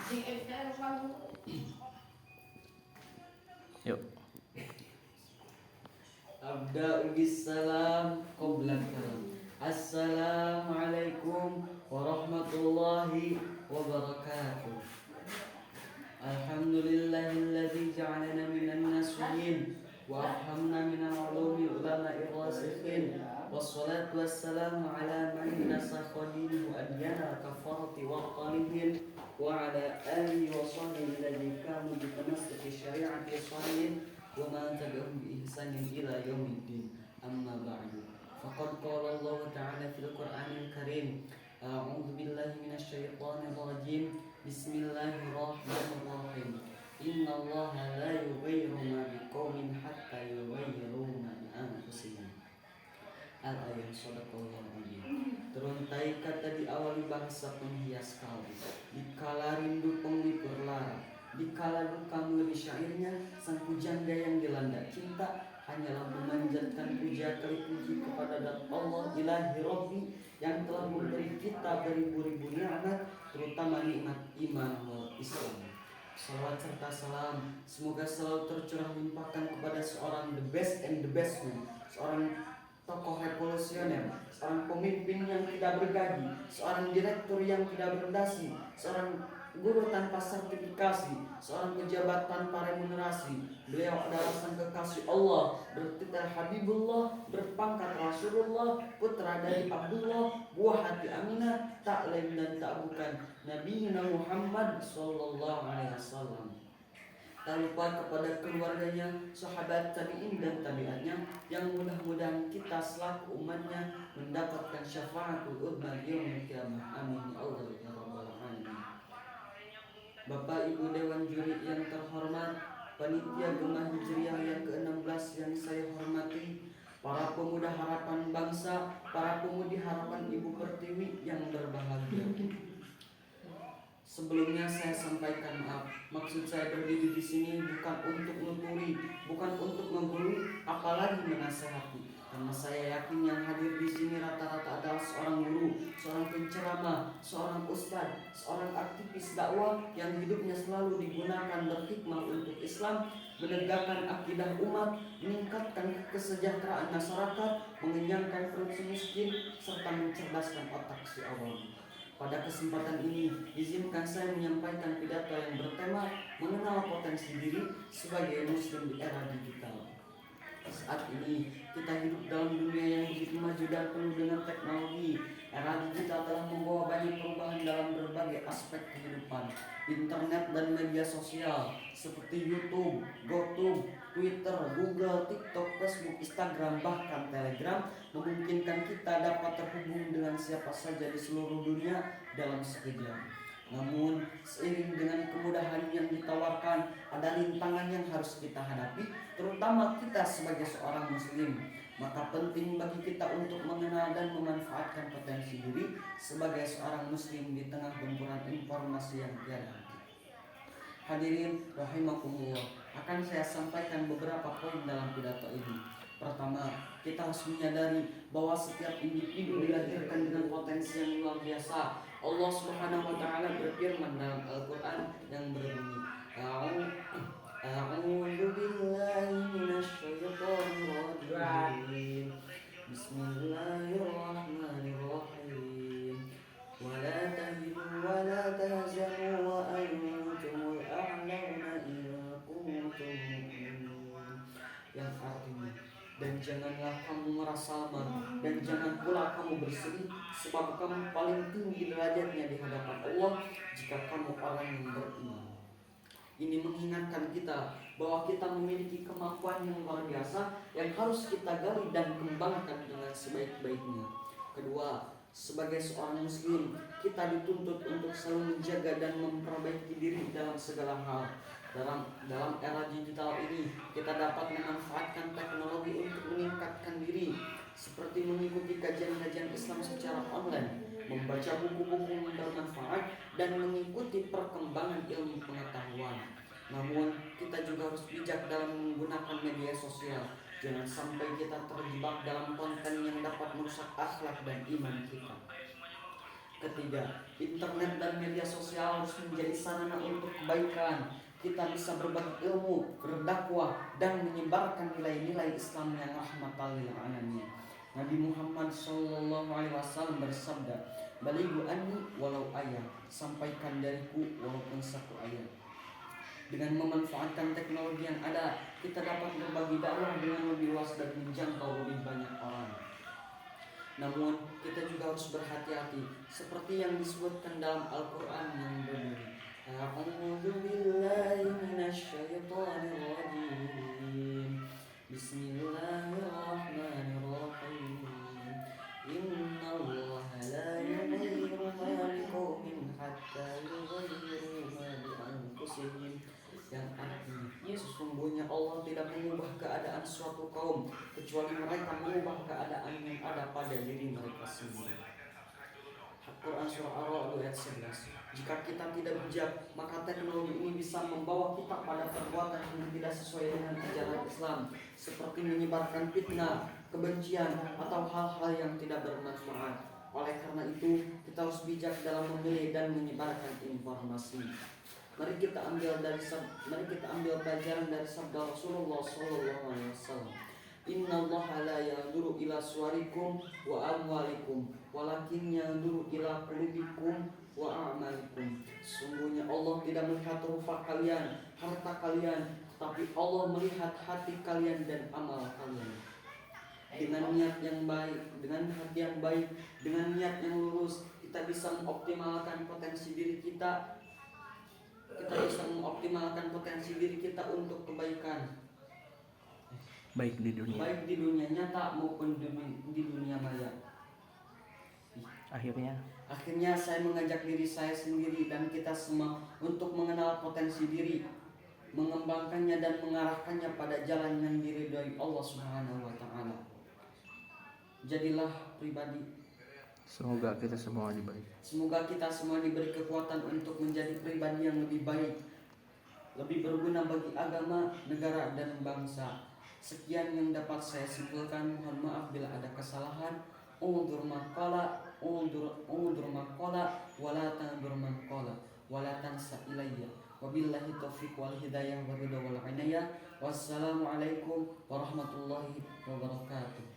Yuk. Abda'u bisalam qabla kalam. Assalamualaikum warahmatullahi wabarakatuh. Alhamdulillahilladzi ja'alana minan nasihin wa afhamna minal ulumi ulama'i rasikhin. Wassalatu wassalamu ala man nasakha dinahu adyana kafarati wa talibin wa ala alihi wa sahbihi alladzi kanu bi tamassiki syari'ati salihin wa man tabi'ahum bi ihsanin ila yaumiddin. Amma ba'du. Faqad qala Allah ta'ala fil Qur'anil Karim. A'udzu billahi minasy syaithanir rajim. Bismillahirrahmanirrahim. Innallaha la yughayyiru ma biqaumin hatta yughayyiru ma bi anfusihim. Al-ayat sadaqallahu azim. Teruntai kata diawali bahasa penghias kalbu. Dikala rindu penglipur lara, dikala duka meri syairnya, sang pujangga yang dilanda cinta hanyalah memanjatkan puja kali puji kepada Dat Allah Ilahi Rabbi yang telah memberi kita beribu-ribu nikmat, terutama nikmat iman wal Islam. Salawat serta salam semoga selalu tercurah limpahkan kepada seorang the best and the best man, seorang tokoh revolusioner, seorang pemimpin yang tidak bergaji, seorang direktur yang tidak berdasi, seorang guru tanpa sertifikasi, seorang pejabat tanpa remunerasi. Beliau adalah sang kekasih Allah, bertitel Habibullah, berpangkat Rasulullah, putra dari Abdullah, buah hati Aminah, tak lain dan tak bukan Nabi Muhammad sallallahu alaihi wasallam. Tak lupa kepada keluarganya, sahabat tabi'in dan tabi'atnya, yang mudah-mudahan kita selaku umatnya mendapatkan syafaatul uzma yaumil qiyamah. Amin ya Allah ya rabbal alamin. Bapak Ibu Dewan Juri yang terhormat, panitia Gemah Hijriah yang ke-16 yang saya hormati, para pemuda harapan bangsa, para pemudi harapan Ibu Pertiwi yang berbahagia. Sebelumnya saya sampaikan maaf. Maksud saya berdiri di sini bukan untuk nuturi, bukan untuk menggurui, apalagi menasehati. Karena saya yakin yang hadir di sini rata-rata adalah seorang guru, seorang penceramah, seorang ustadz, seorang aktivis dakwah yang hidupnya selalu digunakan berhikmah untuk Islam, menegakkan akidah umat, meningkatkan kesejahteraan masyarakat, mengenyangkan perut si miskin, serta mencerdaskan otak si awam. Pada kesempatan ini, izinkan saya menyampaikan pidato yang bertema mengenal potensi diri sebagai muslim di era digital. Saat ini kita hidup dalam dunia yang begitu maju dan penuh dengan teknologi. Era digital telah membawa banyak perubahan dalam berbagai aspek kehidupan. Internet dan media sosial seperti YouTube, GoTube, Twitter, Google, TikTok, Facebook, Instagram, bahkan Telegram memungkinkan kita dapat terhubung dengan siapa saja di seluruh dunia dalam sekejap. Namun, seiring dengan kemudahan yang ditawarkan, ada rintangan yang harus kita hadapi, terutama kita sebagai seorang muslim. Maka penting bagi kita untuk mengenal dan memanfaatkan potensi diri sebagai seorang muslim di tengah gempuran informasi yang tiada henti. Hadirin rahimakumullah, akan saya sampaikan beberapa poin dalam pidato ini. Pertama, kita harus menyadari bahwa setiap individu dilahirkan dengan potensi yang luar biasa. Allah Subhanahu wa taala berfirman dalam Al-Qur'an yang berbunyi, A'udzu billahi minasy syaithanir rajim. Bismillahirrahmanirrahim. Wa la tahinu wa la tahzanu wa antumul a'launa in kuntum mu'minin. Yang artinya, dan janganlah kamu merasa lemah, dan jangan pula kamu bersedih, sebab kamu paling tinggi derajatnya di hadapan Allah jika kamu orang yang beriman. Ini mengingatkan kita bahwa kita memiliki kemampuan yang luar biasa yang harus kita gali dan kembangkan dengan sebaik-baiknya. Kedua, sebagai seorang muslim, kita dituntut untuk selalu menjaga dan memperbaiki diri dalam segala hal. Dalam era digital ini, kita dapat memanfaatkan teknologi untuk meningkatkan diri, seperti mengikuti kajian-kajian Islam secara online, membaca buku-buku yang bermanfaat, dan mengikuti perkembangan ilmu pengetahuan. Namun, kita juga harus bijak dalam menggunakan media sosial. Jangan sampai kita terjebak dalam konten yang dapat merusak akhlak dan iman kita. Ketiga, internet dan media sosial harus menjadi sarana untuk kebaikan. Kita bisa berbagi ilmu, berdakwah, dan menyebarkan nilai-nilai Islam yang rahmatan lil alamin. Nabi Muhammad SAW bersabda, "Balighu anni walau ayat." Sampaikan dariku walaupun satu ayat. Dengan memanfaatkan teknologi yang ada, kita dapat berbagi dakwah dengan lebih luas dan menjangkau lebih banyak orang. Namun kita juga harus berhati-hati seperti yang disebutkan dalam Al-Quran yang berbunyi, A'udzu billahi minasyaitonir rajim. Bismillahirrahmanirrahim. Innallaha la yughayyiru ma biqaumin hatta yughayyiru ma bi anfusihim. Yang artinya, sesungguhnya Allah tidak mengubah keadaan suatu kaum kecuali mereka mengubah keadaan yang ada pada diri mereka sendiri. Al-Quran surah Ar-Ra'd ayat 11. Jika kita tidak bijak, maka teknologi ini bisa membawa kita pada perbuatan yang tidak sesuai dengan ajaran Islam, seperti menyebarkan fitnah, kebencian, atau hal-hal yang tidak bermanfaat. Oleh karena itu, kita harus bijak dalam memilih dan menyebarkan informasi. Mari kita ambil pelajaran dari sabda Rasulullah SAW. Innallaha la yanzuru ila suwarikum wa amwalikum, walakin yanzuru ila qulubikum wa a'malikum. Sungguhnya Allah tidak melihat rupa kalian, harta kalian, tapi Allah melihat hati kalian dan amal kalian. Dengan niat yang baik, dengan hati yang baik, dengan niat yang lurus, kita bisa mengoptimalkan potensi diri kita. Kita bisa mengoptimalkan potensi diri kita untuk kebaikan, baik di dunia nyata maupun di dunia maya. Akhirnya saya mengajak diri saya sendiri dan kita semua untuk mengenal potensi diri, mengembangkannya dan mengarahkannya pada jalan yang diridhoi Allah Subhanahu wa taala. Jadilah pribadi. Semoga kita semua diberi kekuatan untuk menjadi pribadi yang lebih baik, lebih berguna bagi agama, negara, dan bangsa. Sekian yang dapat saya simpulkan. Mohon maaf bila ada kesalahan. Undur maqala wala tandur maqala wala tansa ilayya. Wabillahi taufiq wal hidayah wa ridha wal inayah. Wassalamualaikum warahmatullahi wabarakatuh.